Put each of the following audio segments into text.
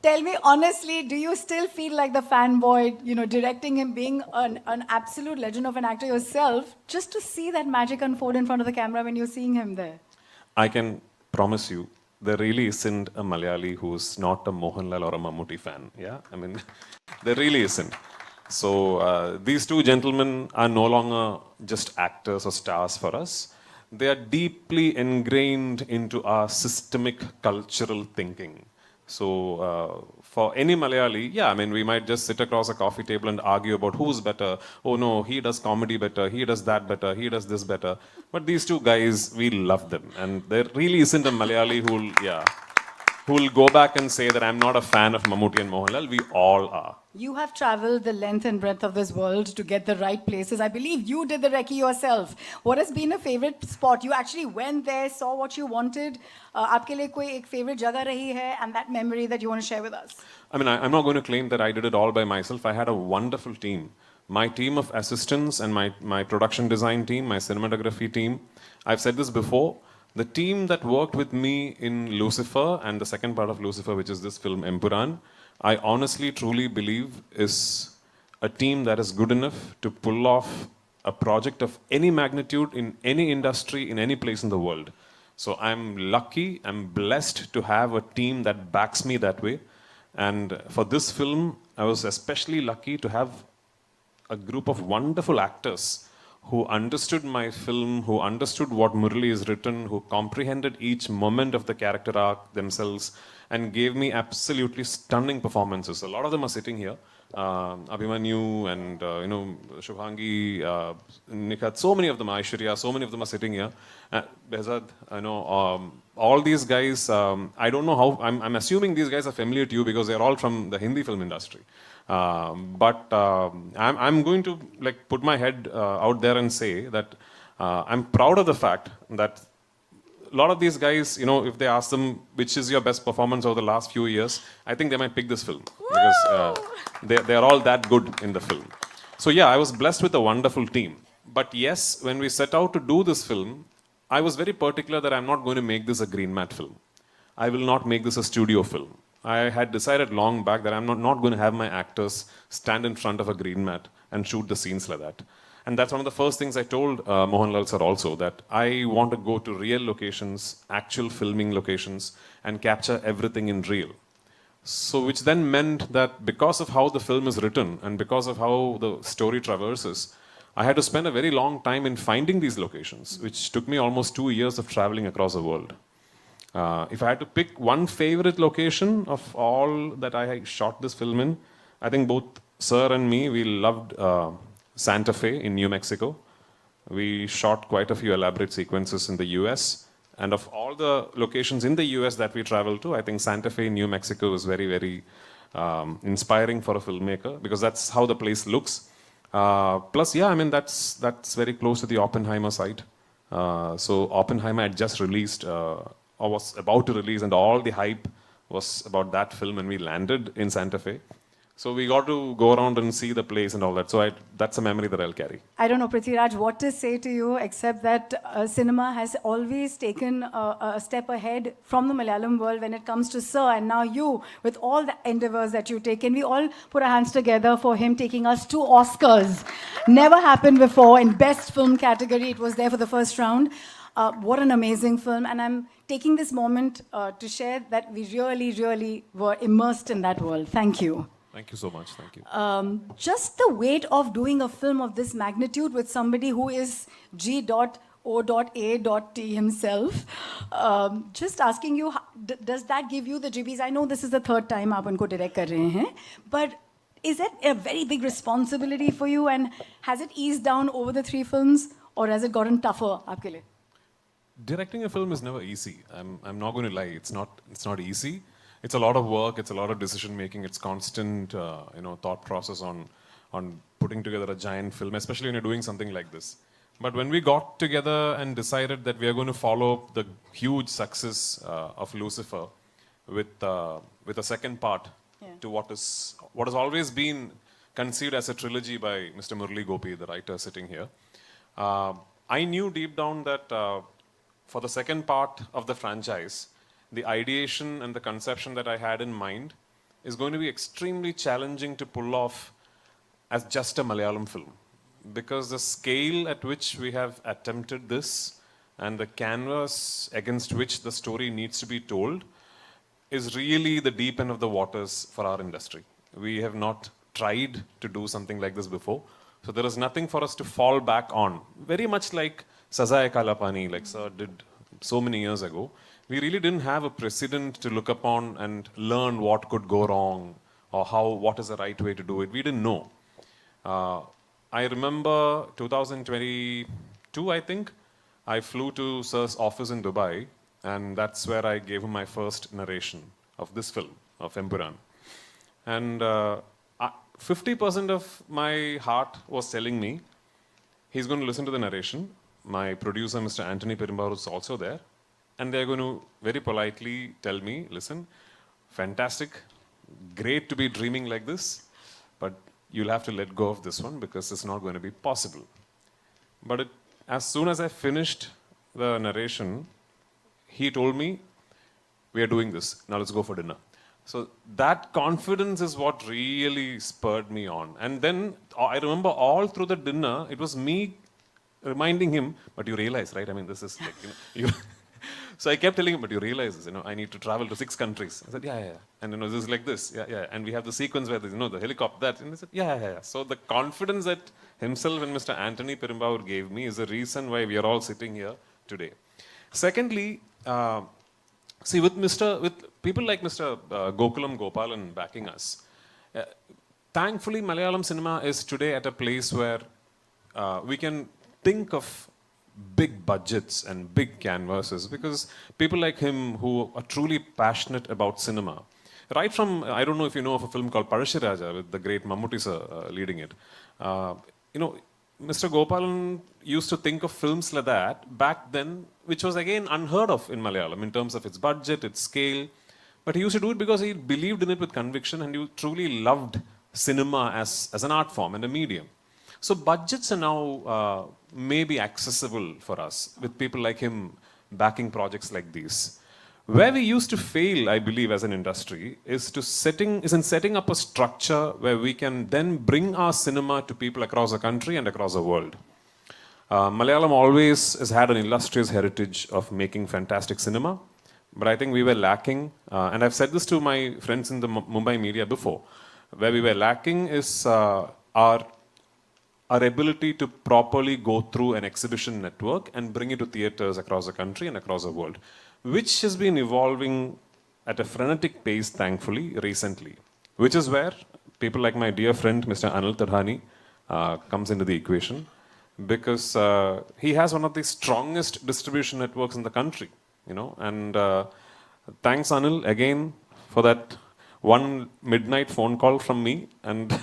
Tell me honestly, do you still feel like the fanboy, directing him, being an absolute legend of an actor yourself, just to see that magic unfold in front of the camera when you're seeing him there? I can promise you, there really isn't a Malayali who's not a Mohanlal or a Mammootty fan. Yeah, I mean, there really isn't. So these two gentlemen are no longer just actors or stars for us. They are deeply ingrained into our systemic cultural thinking. So for any Malayali, yeah, I mean, we might just sit across a coffee table and argue about who's better. Oh no, he does comedy better, he does that better, he does this better. But these two guys, we love them. And there really isn't a Malayali who'll go back and say that I'm not a fan of Mammootty and Mohanlal. We all are. You have traveled the length and breadth of this world to get the right places. I believe you did the recce yourself. What has been a favorite spot? You actually went there, saw what you wanted. आपके लिए कोई एक favorite जगह रही है, and that memory that you want to share with us? I mean, I'm not going to claim that I did it all by myself. I had a wonderful team. My team of assistants and my production design team, my cinematography team. I've said this before. The team that worked with me in Lucifer and the second part of Lucifer, which is this film, Empuraan, I honestly, truly believe is a team that is good enough to pull off a project of any magnitude in any industry, in any place in the world. So I'm lucky, I'm blessed to have a team that backs me that way. And for this film, I was especially lucky to have a group of wonderful actors who understood my film, who understood what Murali is written, who comprehended each moment of the character arc themselves, and gave me absolutely stunning performances. A lot of them are sitting here. Abhimanyu and Shubhangi, Nikhat, so many of them, Aishwarya, so many of them are sitting here. Behzad, all these guys, I don't know how, I'm assuming these guys are familiar to you because they're all from the Hindi film industry. But I'm going to put my head out there and say that I'm proud of the fact that a lot of these guys, if they ask them which is your best performance over the last few years, I think they might pick this film because they're all that good in the film. So yeah, I was blessed with a wonderful team. But yes, when we set out to do this film, I was very particular that I'm not going to make this a green mat film. I will not make this a studio film. I had decided long back that I'm not going to have my actors stand in front of a green mat and shoot the scenes like that. And that's one of the first things I told Mohan Lal sir also, that I want to go to real locations, actual filming locations, and capture everything in real. So which then meant that because of how the film is written and because of how the story traverses, I had to spend a very long time in finding these locations, which took me almost 2 years of traveling across the world. If I had to pick one favorite location of all that I shot this film in, I think both sir and me, we loved Santa Fe in New Mexico. We shot quite a few elaborate sequences in the US. And of all the locations in the US that we traveled to, I think Santa Fe in New Mexico was very, very inspiring for a filmmaker because that's how the place looks. Plus, yeah, I mean, that's very close to the Oppenheimer site. So Oppenheimer had just released, or was about to release, and all the hype was about that film when we landed in Santa Fe. So we got to go around and see the place and all that. So that's a memory that I'll carry. I don't know, Prithviraj, what to say to you, except that cinema has always taken a step ahead from the Malayalam world when it comes to Sir. And now you, with all the endeavors that you take, can we all put our hands together for him taking us to Oscars? Never happened before. In Best Film category, it was there for the first round. What an amazing film. And I'm taking this moment to share that we really, really were immersed in that world. Thank you. Thank you so much. Thank you. Just the weight of doing a film of this magnitude with somebody who is G.O.A.T himself. Just asking you, does that give you the jibbies? I know this is the third time aap unko direct kar rahe hain, but is that a very big responsibility for you? And has it eased down over the 3 films, or has it gotten tougher aapke liye? Directing a film is never easy. I'm not going to lie. It's not easy. It's a lot of work. It's a lot of decision making. It's constant, thought process on putting together a giant film, especially when you're doing something like this. But when we got together and decided that we are going to follow the huge success of Lucifer with a second part to what has always been conceived as a trilogy by Mr. Murali Gopi, the writer sitting here, I knew deep down that for the second part of the franchise, the ideation and the conception that I had in mind is going to be extremely challenging to pull off as just a Malayalam film. Because the scale at which we have attempted this and the canvas against which the story needs to be told is really the deep end of the waters for our industry. We have not tried to do something like this before. So there is nothing for us to fall back on. Very much like Sazai Kalapani, like Sir did so many years ago. We really didn't have a precedent to look upon and learn what could go wrong or what is the right way to do it. We didn't know. I remember 2022, I think, I flew to Sir's office in Dubai, and that's where I gave him my first narration of this film, of Empuraan. And 50% of my heart was telling me, he's going to listen to the narration. My producer, Mr. Anthony Perumbavoor, is also there. And they're going to very politely tell me, listen, fantastic, great to be dreaming like this, but you'll have to let go of this one because it's not going to be possible. But as soon as I finished the narration, he told me, we are doing this, now let's go for dinner. So that confidence is what really spurred me on. And then I remember all through the dinner, it was me reminding him, but you realize, right? I mean, this is like, you so I kept telling him, but you realize this, I need to travel to 6 countries. I said, yeah. And this is like this, yeah. And we have the sequence where there's, the helicopter, that. And he said, yeah. So the confidence that himself and Mr. Anthony Perumbavoor gave me is the reason why we are all sitting here today. Secondly, see, with people like Mr. Gokulam Gopalan backing us, thankfully Malayalam cinema is today at a place where we can think of big budgets and big canvases because people like him who are truly passionate about cinema, right from, I don't know if you know of a film called Parashiraja with the great Mammootty sir leading it. Mr. Gopalan used to think of films like that back then, which was again unheard of in Malayalam in terms of its budget, its scale. But he used to do it because he believed in it with conviction and he truly loved cinema as an art form and a medium. So budgets are now maybe accessible for us with people like him backing projects like these. Where we used to fail, I believe, as an industry is in setting up a structure where we can then bring our cinema to people across the country and across the world. Malayalam always has had an illustrious heritage of making fantastic cinema, but I think we were lacking, and I've said this to my friends in the Mumbai media before, where we were lacking is our ability to properly go through an exhibition network and bring it to theaters across the country and across the world, which has been evolving at a frenetic pace, thankfully, recently, which is where people like my dear friend, Mr. Anil Tadhani, comes into the equation, because he has one of the strongest distribution networks in the country, and thanks, Anil, again, for that one midnight phone call from me, and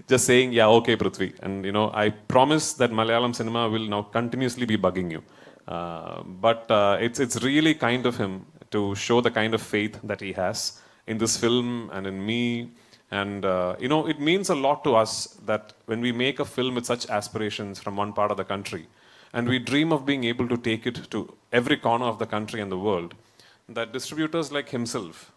just saying, yeah, okay, Prithvi. And, I promise that Malayalam cinema will now continuously be bugging you. But it's really kind of him to show the kind of faith that he has in this film and in me. And, it means a lot to us that when we make a film with such aspirations from one part of the country, and we dream of being able to take it to every corner of the country and the world, that distributors like himself,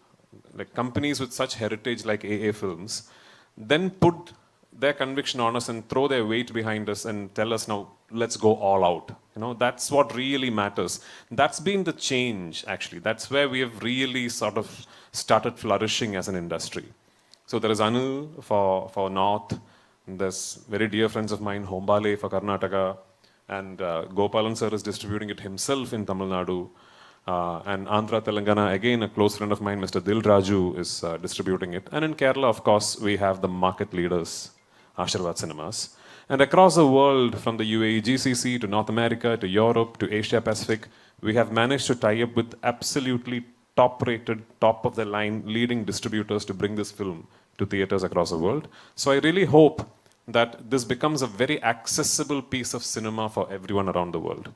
like companies with such heritage like AA Films, then put their conviction on us and throw their weight behind us and tell us, now let's go all out. That's what really matters. That's been the change, actually. That's where we have really sort of started flourishing as an industry. So there is Anil for North, there's very dear friends of mine, Hombale for Karnataka, and Gopalan sir is distributing it himself in Tamil Nadu. And Andhra Telangana, again, a close friend of mine, Mr. Dil Raju, is distributing it. And in Kerala, of course, we have the market leaders, Ashirwad Cinemas. And across the world, from the UAE GCC to North America to Europe to Asia Pacific, we have managed to tie up with absolutely top-rated, top-of-the-line leading distributors to bring this film to theaters across the world. So I really hope that this becomes a very accessible piece of cinema for everyone around the world.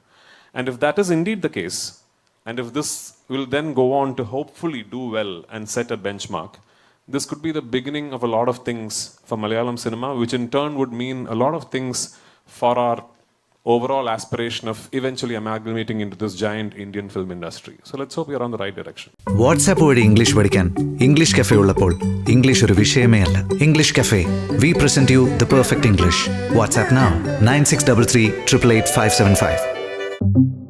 And if that is indeed the case, and if this will then go on to hopefully do well and set a benchmark, this could be the beginning of a lot of things for Malayalam cinema, which in turn would mean a lot of things for our overall aspiration of eventually amalgamating into this giant Indian film industry. So let's hope we're on the right direction. WhatsApp വഴി English പഠിക്കാൻ English cafe ഉള്ളപ്പോൾ English ഒരു വിഷയമേ അല്ല. English cafe, we present you the perfect English. WhatsApp now 9633 888 575.